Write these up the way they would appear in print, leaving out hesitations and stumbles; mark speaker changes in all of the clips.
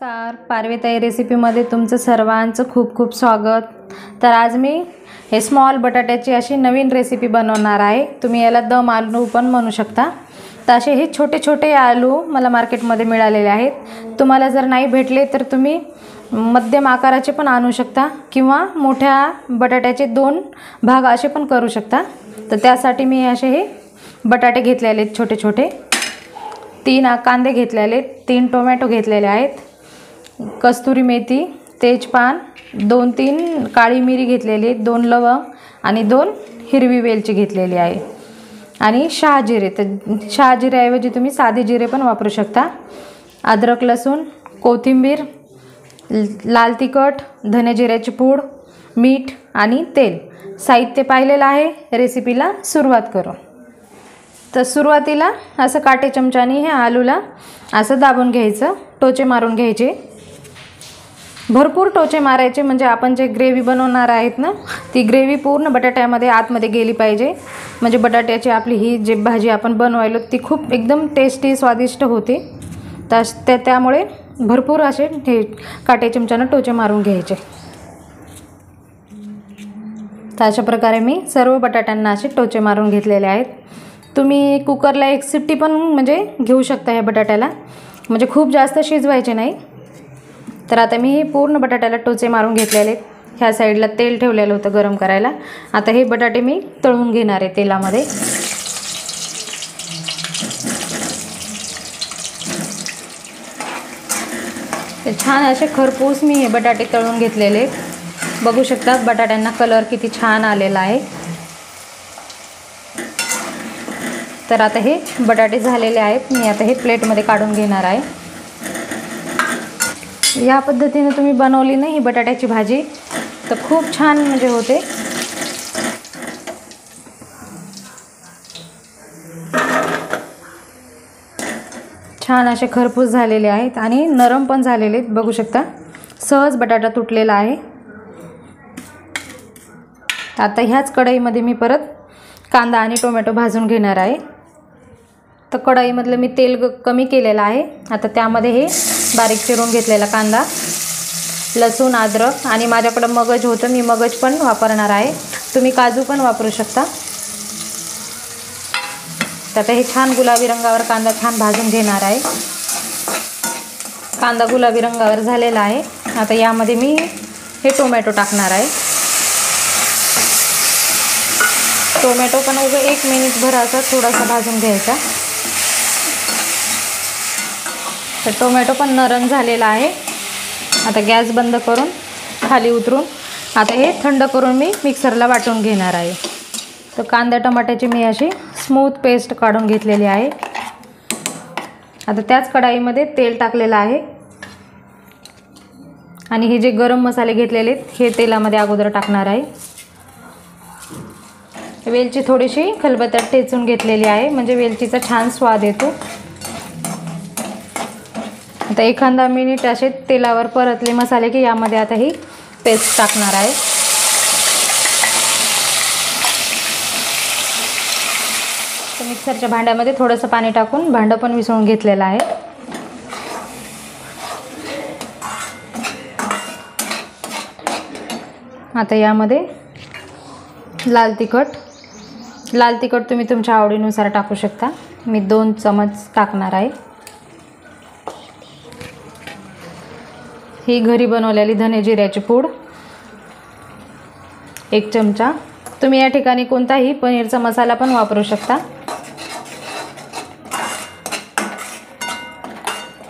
Speaker 1: नमस्कार, पार्वतीताई रेसिपीमध्ये तुमचं सर्वांचं खूप खूप स्वागत। तर आज मी हे स्मॉल बटाट्याची अशी नवीन रेसिपी बनवणार आहे। तुम्ही याला दम आलू पण म्हणू शकता। तर असे हे छोटे छोटे आलू मला मार्केटमध्ये मिळालेले आहेत। तुम्हाला जर नाही भेटले तर तुम्ही मध्यम आकाराचे पण आणू शकता किंवा मोठ्या बटाट्याचे 2 भाग असे पण करू शकता। तर त्यासाठी मी असे हे बटाटे घेतलेले आहेत छोटे छोटे, 3 कांदे घेतलेले, 3 टोमॅटो घेतलेले आहेत, कस्तुरी मेथी, तेजपान, 2-3 काळी मिरी घेतलेली, 2 लवंग आणि 2 हिरवी वेलची घेतलेली आहे आणि शहाजिरे। तर शहाजिऱ्याऐवजी तुम्ही साधे जिरे पण वापरू शकता। अद्रक, लसूण, कोथिंबीर, लाल तिखट, धने जिऱ्याची पूड, मीठ आणि तेल। साहित्य पाहिलेलं आहे। रेसिपीला सुरुवात करू। तर सुरुवातीला असं काटे चमच्याने हे आलूला असं दाबून घ्यायचं, टोचे मारून घ्यायचे, भरपूर टोचे मारायचे, म्हणजे आपण जे ग्रेव्ही बनवणार आहेत ना, ती ग्रेव्ही पूर्ण बटाट्यामध्ये आतमध्ये गेली पाहिजे। म्हणजे बटाट्याची आपली ही जी भाजी आपण बनवायलो ती खूप एकदम टेस्टी स्वादिष्ट होते। तर त्यामुळे भरपूर असे हे काटे चमच्याने टोचे मारून घ्यायचे। तर अशा प्रकारे मी सर्व बटाट्यांना असे टोचे मारून घेतलेले आहेत। तुम्ही कुकरला 1 शिट्टी पण म्हणजे घेऊ शकता ह्या बटाट्याला, म्हणजे खूप जास्त शिजवायचे नाही। तर आता मी हे पूर्ण बटाट्याला टोचे मारून घेतलेले आहेत। ह्या साईडला तेल ठेवलेलं होतं गरम करायला। आता हे बटाटे मी तळून घेणार आहे तेलामध्ये। ते छान असे खरपूस मी हे बटाटे तळून घेतलेले आहेत। बघू शकता बटाट्यांना कलर किती छान आलेला आहे। तर आता हे बटाटे झालेले आहेत। मी आता हे प्लेटमध्ये काढून घेणार आहे। या पद्धतीने तुम्ही बनवली ना ही बटाट्याची भाजी तर खूप छान म्हणजे होते। छान असे खरपूस झालेले आहेत आणि नरम पण झालेले आहेत। बघू शकता सहज बटाटा तुटलेला आहे। आता ह्याच कढईमध्ये मी परत कांदा आणि टोमॅटो भाजून घेणार आहे। तर कढईमधलं मी तेल कमी केलेलं आहे। आता त्यामध्ये हे बारीक चिरून घेतलेला कांदा, लसूण, अद्रक आणि माझ्याकडे मगज होतं, मी मगज पण वापरणार आहे। तुम्ही काजू पण वापरू शकता। तर हे छान गुलाबी रंगावर कांदा छान भाजून घेणार आहे। कांदा गुलाबी रंगावर झालेला आहे। आता यामध्ये मी हे टोमॅटो टाकणार आहे। टोमॅटो पण 1 मिनिटभर असा थोडासा भाजून घ्यायचा। तर टोमॅटो पण नरम झालेला आहे। आता गॅस बंद करून खाली उतरून आता हे थंड करून मी मिक्सरला वाटून घेणार आहे। तर कांदा टमाट्याची मी अशी स्मूथ पेस्ट काढून घेतलेली आहे। आता त्याच कढईमध्ये तेल टाकलेलं आहे आणि हे जे गरम मसाले घेतलेले हे तेलामध्ये अगोदर टाकणार आहे। वेलची थोडीशी खलबत्त्यात ठेचून घेतलेली आहे, म्हणजे वेलचीचा छान स्वाद येतो। आता एखादा मिनिट असे तेलावर परतले मसाले की यामध्ये आता ही पेस्ट टाकणार आहे। तर मिक्सरच्या भांड्यामध्ये थोडंसं पाणी टाकून भांडं पण विसळून घेतलेलं आहे। आता यामध्ये लाल तिखट तुम्ही तुमच्या आवडीनुसार टाकू शकता। मी 2 चमच टाकणार आहे। ही घरी बनवलेली धने जिऱ्याची पूड 1 चमचा। तुम्ही या ठिकाणी कोणताही पनीरचा मसाला पण वापरू शकता।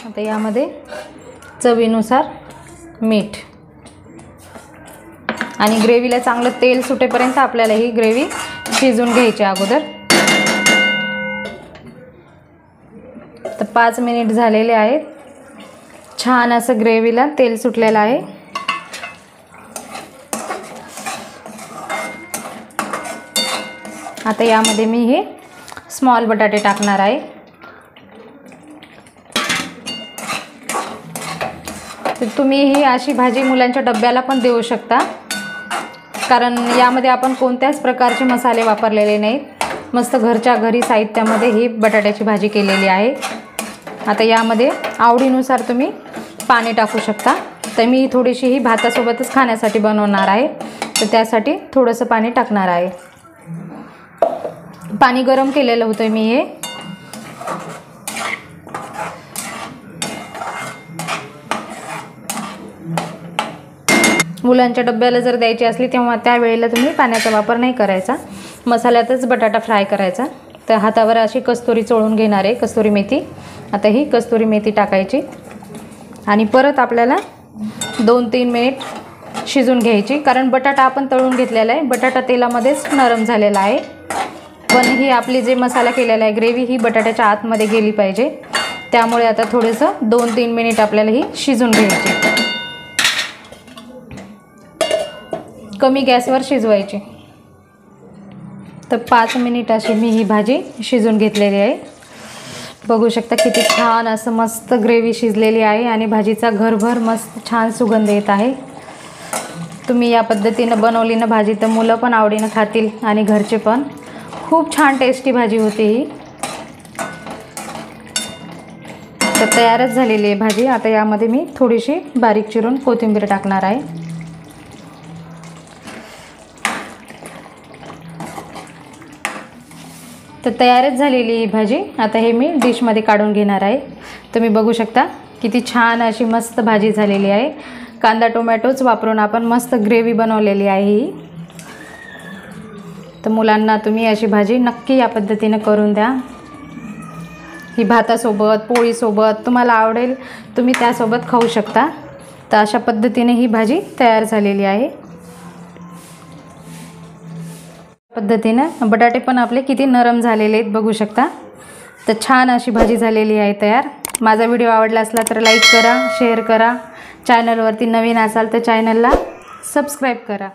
Speaker 1: आता यामध्ये चवीनुसार मीठ आणि ग्रेव्हीला चांगलं तेल सुटेपर्यंत आपल्याला ही ग्रेव्ही शिजवून घ्यायची अगोदर। तर 5 मिनिट झालेले आहेत। छान असं ग्रेव्हीला तेल सुटलेलं आहे। आता यामध्ये मी हे स्मॉल बटाटे टाकणार आहे। तर तुम्ही ही अशी भाजी मुलांच्या डब्याला पण देऊ शकता, कारण यामध्ये आपण कोणत्याच प्रकारचे मसाले वापरलेले नाहीत। मस्त घरच्या घरी साहित्यामध्ये ही बटाट्याची भाजी केलेली आहे। आता यामध्ये आवडीनुसार तुम्ही पाणी टाकू शकता। तर मी थोडीशी ही भातासोबतच खाण्यासाठी बनवणार आहे, तर त्यासाठी थोडंसं पाणी टाकणार आहे। पाणी गरम केलेलं होतं मी हे। मुलांच्या डब्याला जर द्यायची असली तेव्हा त्यावेळेला तुम्ही पाण्याचा वापर नाही करायचा, मसाल्यातच बटाटा फ्राय करायचा। तर हातावर अशी कस्तुरी चोळून घेणार आहे, कस्तुरी मेथी। आता ही कस्तुरी मेथी टाकायची आणि परत आपल्याला 2-3 मिनिट शिजून घ्यायची, कारण बटाटा आपण तळून घेतलेला आहे, बटाटा तेलामध्येच नरम झालेला आहे। पण ही आपली जे मसाला केलेला आहे ग्रेव्ही ही बटाट्याच्या आतमध्ये गेली पाहिजे, त्यामुळे आता थोडंसं 2-3 मिनिट आपल्याला ही शिजून घ्यायची, कमी गॅसवर शिजवायची। तर 5 मिनिट अशी मी ही भाजी शिजून घेतलेली आहे। बघू शकता किती छान असं मस्त ग्रेव्ही शिजलेली आहे आणि भाजीचा घरभर मस्त छान सुगंध येत आहे। तुम्ही या पद्धतीनं बनवली ना भाजी तर मुलं पण आवडीनं खातील आणि घरचे पण। खूप छान टेस्टी भाजी होती ही। तर तयारच झालेली आहे भाजी। आता यामध्ये मी थोडीशी बारीक चिरून कोथिंबीर टाकणार आहे। तर तयारच झालेली ही भाजी। आता हे मी डिशमध्ये काढून घेणार आहे। तुम्ही बघू शकता किती छान अशी मस्त भाजी झालेली आहे। कांदा टोमॅटोच वापरून आपण मस्त ग्रेव्ही बनवलेली आहे ही। तर मुलांना तुम्ही अशी भाजी नक्की या पद्धतीने करून द्या। ही भातासोबत पोळीसोबत तुम्हाला आवडेल, तुम्ही त्यासोबत खाऊ शकता। तर अशा पद्धतीने ही भाजी तयार झालेली आहे। पद्धतीने बटाटे पण आपले किती नरम झालेले आहेत बघू शकता। तर छान अशी भाजी झालेली आहे तयार। माझा व्हिडिओ आवडला असला तर लाईक करा, शेअर करा। चॅनलवरती नवीन असाल तर चॅनलला सबस्क्राईब करा।